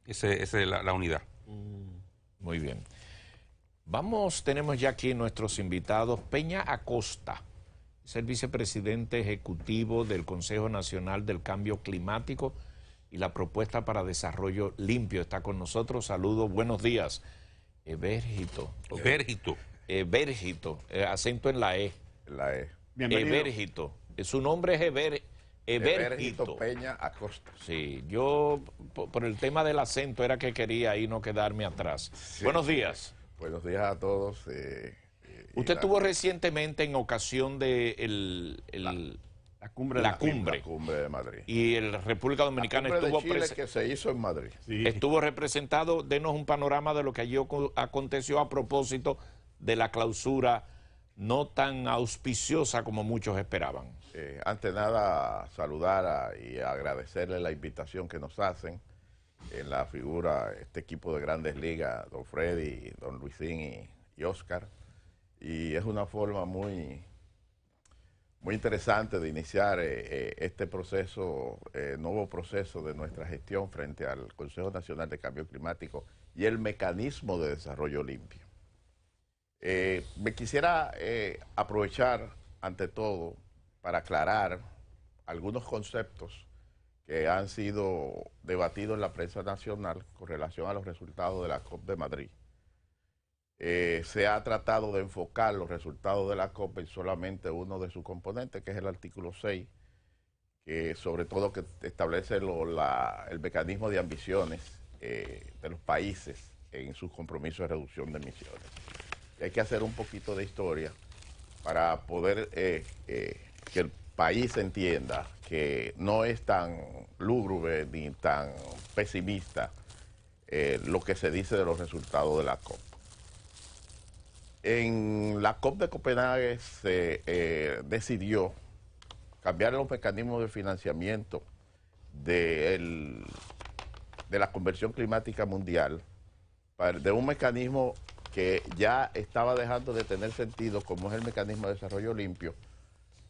Esa es la unidad. Muy bien. Tenemos ya aquí nuestros invitados. Peña Acosta es el vicepresidente ejecutivo del Consejo Nacional del Cambio Climático y la Propuesta para Desarrollo Limpio. Está con nosotros. Saludos, buenos días. Evérgito. Evérgito, acento en la E. La E. Bienvenido. Evérgito. Su nombre es Evérgito Peña Acosta. Sí, yo por el tema del acento era que quería ahí no quedarme atrás. Sí. Buenos días. Buenos días a todos. Usted estuvo recientemente en ocasión de La cumbre. la cumbre. La cumbre de Madrid. Y el República Dominicana La cumbre estuvo de Chile que se hizo en Madrid. Sí. estuvo representado. Denos un panorama de lo que allí aconteció a propósito de la clausura no tan auspiciosa como muchos esperaban. Ante nada, saludar y agradecerle la invitación que nos hacen en la figura, este equipo de Grandes Ligas, don Freddy, don Luisín y Oscar. Y es una forma muy interesante de iniciar este proceso, nuevo proceso de nuestra gestión frente al Consejo Nacional de Cambio Climático y el mecanismo de desarrollo limpio. Me quisiera aprovechar, ante todo, para aclarar algunos conceptos que han sido debatidos en la prensa nacional con relación a los resultados de la COP de Madrid. Se ha tratado de enfocar los resultados de la COP en solamente uno de sus componentes, que es el artículo 6, que sobre todo que establece el mecanismo de ambiciones de los países en sus compromisos de reducción de emisiones. Y hay que hacer un poquito de historia para poder que el país entienda que no es tan lúgubre ni tan pesimista lo que se dice de los resultados de la COP. En la COP de Copenhague se decidió cambiar los mecanismos de financiamiento de la conversión climática mundial de un mecanismo que ya estaba dejando de tener sentido, como es el mecanismo de desarrollo limpio,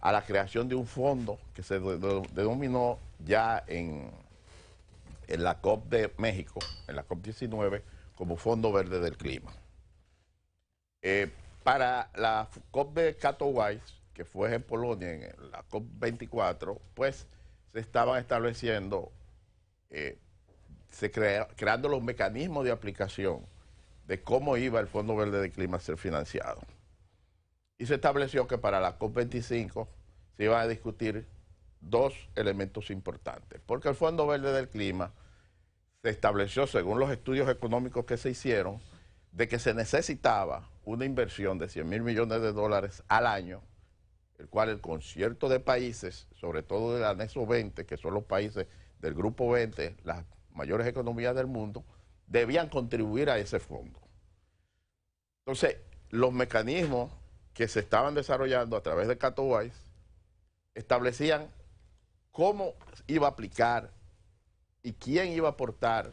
a la creación de un fondo que se denominó ya en la COP de México, en la COP 19, como Fondo Verde del Clima. Para la COP de Katowice, que fue en Polonia, en la COP 24, pues se estaban estableciendo, creando los mecanismos de aplicación de cómo iba el Fondo Verde del Clima a ser financiado. Y se estableció que para la COP25 se iban a discutir dos elementos importantes, porque el Fondo Verde del Clima se estableció, según los estudios económicos que se hicieron, de que se necesitaba una inversión de 100 mil millones de dólares al año, el cual el concierto de países, sobre todo del anexo 20, que son los países del grupo 20, las mayores economías del mundo, debían contribuir a ese fondo. Entonces, los mecanismos que se estaban desarrollando a través de Katowice establecían cómo iba a aplicar y quién iba a aportar,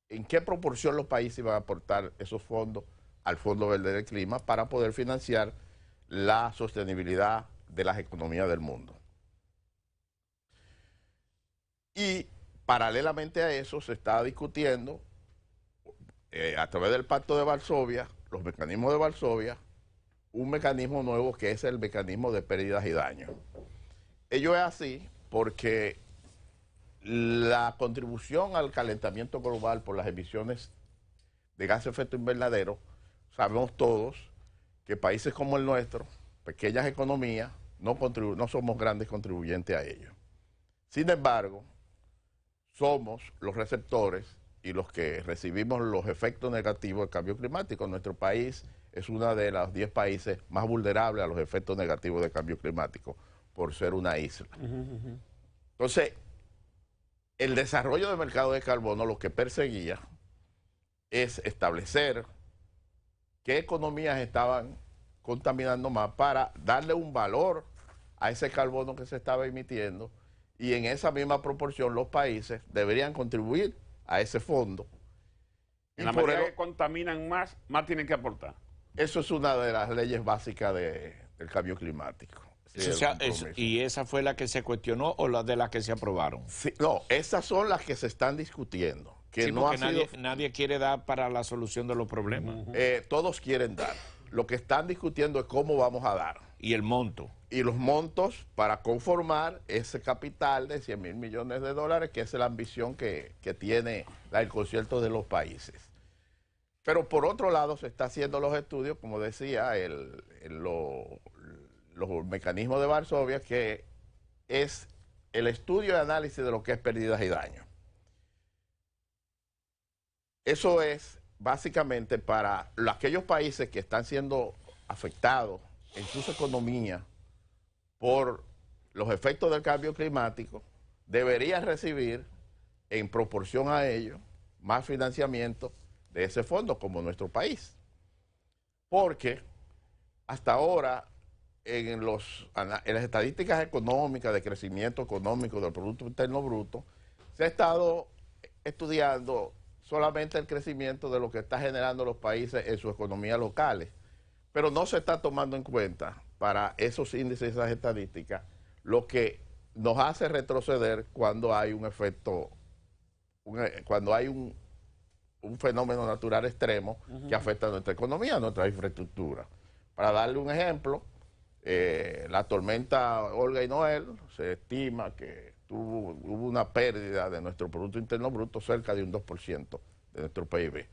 en qué proporción los países iban a aportar esos fondos al Fondo Verde del Clima para poder financiar la sostenibilidad de las economías del mundo. Y paralelamente a eso se estaba discutiendo a través del Pacto de Varsovia, los mecanismos de Varsovia, un mecanismo nuevo que es el mecanismo de pérdidas y daños. Ello es así porque la contribución al calentamiento global por las emisiones de gas de efecto invernadero, sabemos todos que países como el nuestro, pequeñas economías, no somos grandes contribuyentes a ello. Sin embargo, somos los receptores y los que recibimos los efectos negativos del cambio climático. Nuestro país es uno de los 10 países más vulnerables a los efectos negativos del cambio climático por ser una isla. Entonces, el desarrollo del mercado de carbono lo que perseguía es establecer qué economías estaban contaminando más para darle un valor a ese carbono que se estaba emitiendo, y en esa misma proporción los países deberían contribuir a ese fondo. En la medida que contaminan más tienen que aportar. Eso es una de las leyes básicas del cambio climático. Sí, O sea, ¿y esa fue la que se cuestionó o la de las que se aprobaron? Sí, no, esas son las que se están discutiendo. Que Sí, no porque ha sido, nadie quiere dar para la solución de los problemas. todos quieren dar. Lo que están discutiendo es cómo vamos a dar. Y el monto. Y los montos para conformar ese capital de 100.000 millones de dólares, que es la ambición que tiene el concierto de los países. Pero por otro lado se está haciendo los estudios, como decía, los mecanismos de Varsovia, que es el estudio y análisis de lo que es pérdidas y daños. Eso es básicamente para aquellos países que están siendo afectados en sus economías por los efectos del cambio climático, deberían recibir en proporción a ello más financiamiento de ese fondo, como nuestro país. Porque hasta ahora en las estadísticas económicas de crecimiento económico del Producto Interno Bruto se ha estado estudiando solamente el crecimiento de lo que está generando los países en sus economías locales, pero no se está tomando en cuenta para esos índices, esas estadísticas, lo que nos hace retroceder cuando hay un efecto, cuando hay un fenómeno natural extremo que afecta a nuestra economía, a nuestra infraestructura. Para darle un ejemplo, la tormenta Olga y Noel, se estima que hubo una pérdida de nuestro Producto Interno Bruto cerca de un 2% de nuestro PIB.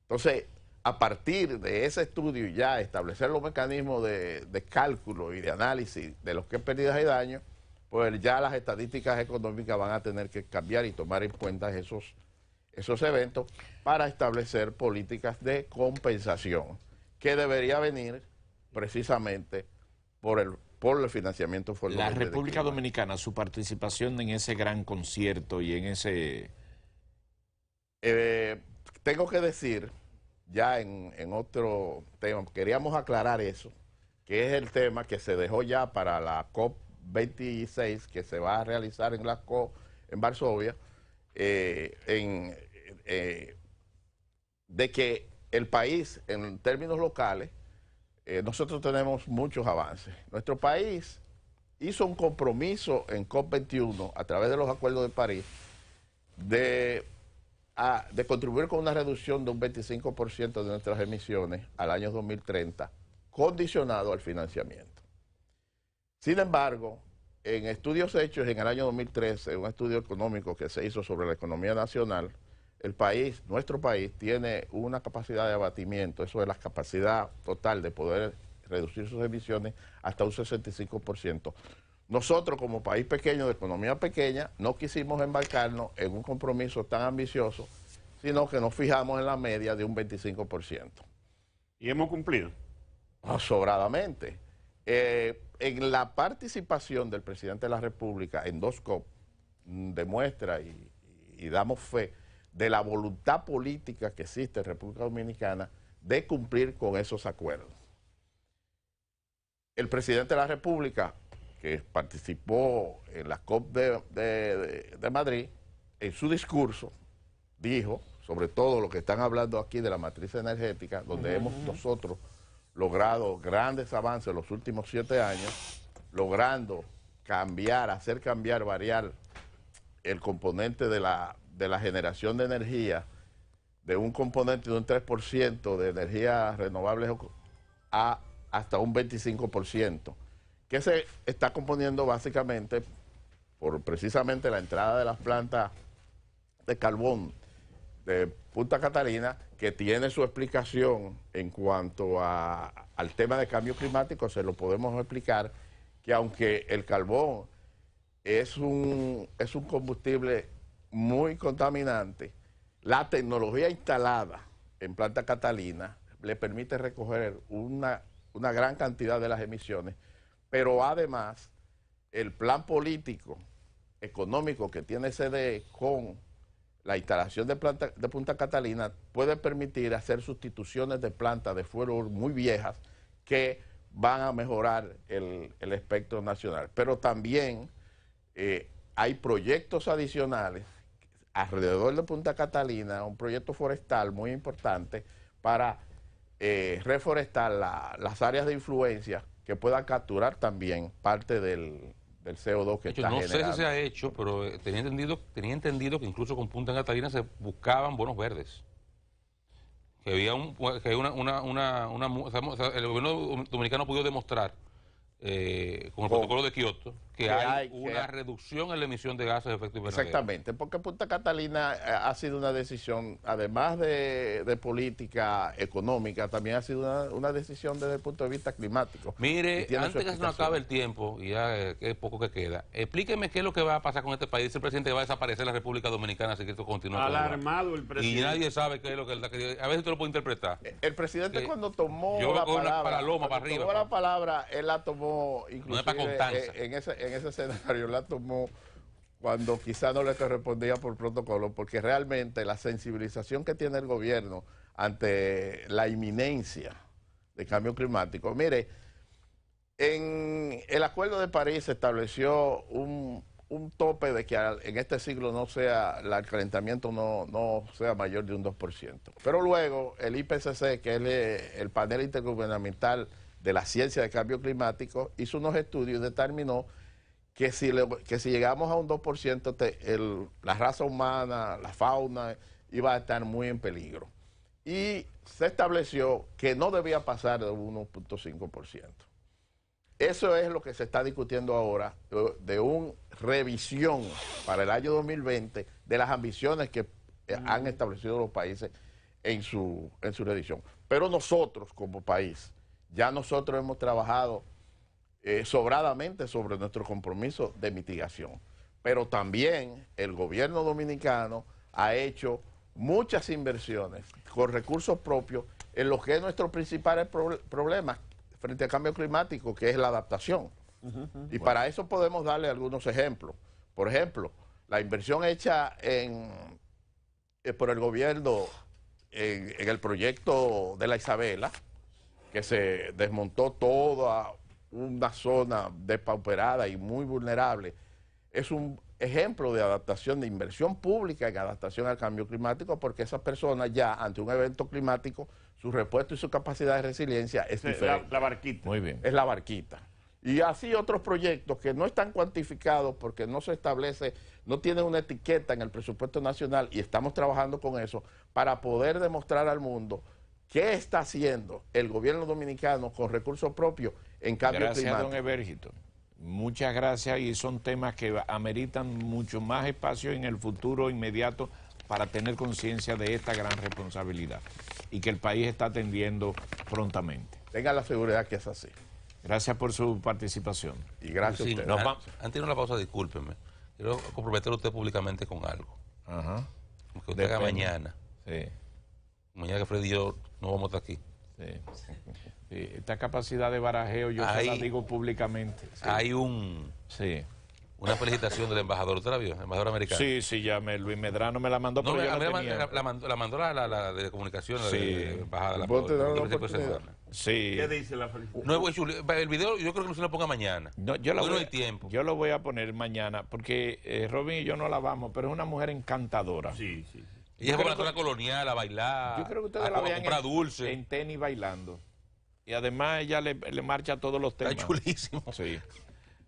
Entonces, a partir de ese estudio y ya establecer los mecanismos de cálculo y de análisis de lo que es pérdidas y daños, pues ya las estadísticas económicas van a tener que cambiar y tomar en cuenta esos eventos para establecer políticas de compensación que debería venir precisamente por el financiamiento La República Dominicana, su participación en ese gran concierto y en ese... tengo que decir, ya en otro tema, queríamos aclarar eso, que es el tema que se dejó ya para la COP26, que se va a realizar en la COP en Varsovia, de que el país, en términos locales, nosotros tenemos muchos avances. Nuestro país hizo un compromiso en COP21 a través de los acuerdos de París de contribuir con una reducción de un 25% de nuestras emisiones al año 2030, condicionado al financiamiento. Sin embargo, en estudios hechos en el año 2013, un estudio económico que se hizo sobre la economía nacional, nuestro país, tiene una capacidad de abatimiento, eso es la capacidad total de poder reducir sus emisiones hasta un 65%. Nosotros, como país pequeño, de economía pequeña, no quisimos embarcarnos en un compromiso tan ambicioso, sino que nos fijamos en la media de un 25%. ¿Y hemos cumplido? Sobradamente. En la participación del presidente de la República en 2 COP, demuestra y damos fe de la voluntad política que existe en República Dominicana de cumplir con esos acuerdos. El presidente de la República, que participó en la COP de Madrid, en su discurso dijo, sobre todo lo que están hablando aquí de la matriz energética, donde hemos nosotros logrado grandes avances en los últimos 7 años, logrando hacer cambiar, variar el componente de la generación de energía, de un componente de un 3% de energías renovables a hasta un 25%, que se está componiendo básicamente por precisamente la entrada de las plantas de carbón de Punta Catalina, que tiene su explicación en cuanto al tema de cambio climático. Se lo podemos explicar, que aunque el carbón es un combustible muy contaminante, la tecnología instalada en Planta Catalina le permite recoger una gran cantidad de las emisiones, pero además el plan político, económico que tiene CDE con la instalación de Punta Catalina puede permitir hacer sustituciones de plantas de fuero muy viejas que van a mejorar el espectro nacional. Pero también hay proyectos adicionales alrededor de Punta Catalina, un proyecto forestal muy importante para reforestar las áreas de influencia que pueda capturar también parte del CO2 que está no generando. sé si se ha hecho, pero tenía entendido que incluso con Punta Catalina se buscaban bonos verdes. Que había el gobierno dominicano pudo demostrar con el protocolo de Kioto que hay una reducción en la emisión de gases de efecto invernadero. Exactamente, porque Punta Catalina ha sido una decisión, además de política económica, también ha sido una decisión desde el punto de vista climático. Mire, antes que se nos acabe el tiempo, y ya es poco que queda, explíqueme qué es lo que va a pasar con este país. Dice el presidente que va a desaparecer la República Dominicana si esto continúa. Alarmado el presidente. Y nadie sabe qué es lo que él quería. A veces usted lo puede interpretar. El presidente cuando tomó la palabra, él la tomó, inclusive no es para Constanza. en ese escenario, la tomó cuando quizá no le correspondía por protocolo, porque realmente la sensibilización que tiene el gobierno ante la inminencia de cambio climático. Mire, en el Acuerdo de París se estableció un tope de que en este siglo el calentamiento no sea mayor de un 2%. Pero luego el IPCC, que es el panel intergubernamental de la ciencia de cambio climático, hizo unos estudios y determinó que si llegamos a un 2%, la raza humana, la fauna, iba a estar muy en peligro. Y se estableció que no debía pasar de un 1.5%. Eso es lo que se está discutiendo ahora, de una revisión para el año 2020 de las ambiciones que han establecido los países en su revisión. Pero nosotros, como país, ya nosotros hemos trabajado sobradamente sobre nuestro compromiso de mitigación. Pero también el gobierno dominicano ha hecho muchas inversiones con recursos propios en lo que es nuestro principal problema frente al cambio climático, que es la adaptación. Y para eso podemos darle algunos ejemplos. Por ejemplo, la inversión hecha por el gobierno en el proyecto de la Isabela, que se desmontó toda una zona depauperada y muy vulnerable, es un ejemplo de adaptación, de inversión pública en adaptación al cambio climático, porque esas personas ya ante un evento climático, su respuesta y su capacidad de resiliencia es diferente. La barquita. Muy bien. Es la barquita. Y así otros proyectos que no están cuantificados porque no se establece, no tienen una etiqueta en el presupuesto nacional, y estamos trabajando con eso para poder demostrar al mundo qué está haciendo el gobierno dominicano con recursos propios en cambio climático. Gracias, don Ebergito. Muchas gracias, y son temas que ameritan mucho más espacio en el futuro inmediato para tener conciencia de esta gran responsabilidad y que el país está atendiendo prontamente. Tengan la seguridad que es así. Gracias por su participación. Y gracias a ustedes. Antes de una pausa, discúlpeme. Quiero comprometer a usted públicamente con algo. Ajá. Que usted haga mañana. Sí. Mañana que Freddy y yo no vamos a estar aquí. Sí. Sí. Esta capacidad de barajeo yo se la digo públicamente. Sí. Hay una felicitación del embajador. ¿Usted la vio? El embajador americano. Sí, ya Luis Medrano me la mandó, pero yo no tenía. La mandó la de comunicaciones, sí. de embajada. Sí. ¿Qué dice la felicitación? No, el video yo creo que no se lo ponga mañana. No, no hay tiempo. Yo lo voy a poner mañana, porque Robin y yo no la vamos, pero es una mujer encantadora. Sí. Ella fue a la zona colonial a bailar, yo creo que ustedes la vean comprar dulce. En tenis bailando. Y además ella le marcha todos los temas. Está chulísimo. Sí.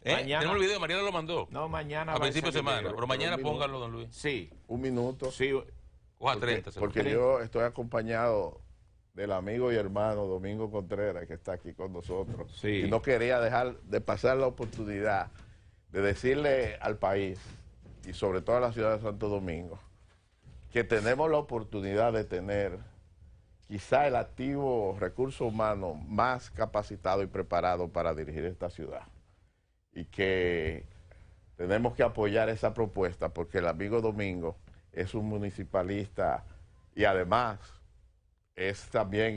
Mañana, tenemos el video, Mariana lo mandó. No, mañana. A principio de semana. Pero mañana pónganlo, don Luis. Sí. Un minuto. Sí. Coja 30. Porque yo estoy acompañado del amigo y hermano Domingo Contreras, que está aquí con nosotros. Sí. Y no quería dejar de pasar la oportunidad de decirle al país, y sobre todo a la ciudad de Santo Domingo, que tenemos la oportunidad de tener quizá el activo recurso humano más capacitado y preparado para dirigir esta ciudad. Y que tenemos que apoyar esa propuesta, porque el amigo Domingo es un municipalista y además es también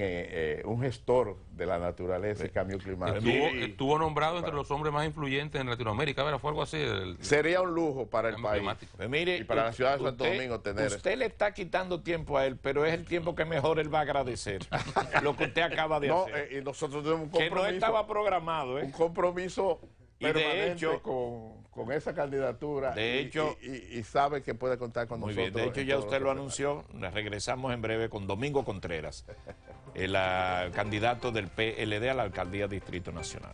un gestor de la naturaleza y cambio climático. Estuvo nombrado entre los hombres más influyentes en Latinoamérica, ¿verdad? Fue algo así. Sería un lujo para el país pues mire, y para la ciudad de Santo Domingo tener. Usted le está quitando tiempo a él, pero es el tiempo que mejor él va a agradecer. Lo que usted acaba de hacer. Y nosotros tenemos un compromiso. Que no estaba programado, Un compromiso permanente, de hecho, con esa candidatura. De hecho, y sabe que puede contar con nosotros. Muy bien, de hecho ya usted lo anunció. Regresamos en breve con Domingo Contreras. el candidato del PLD a la alcaldía Distrito Nacional.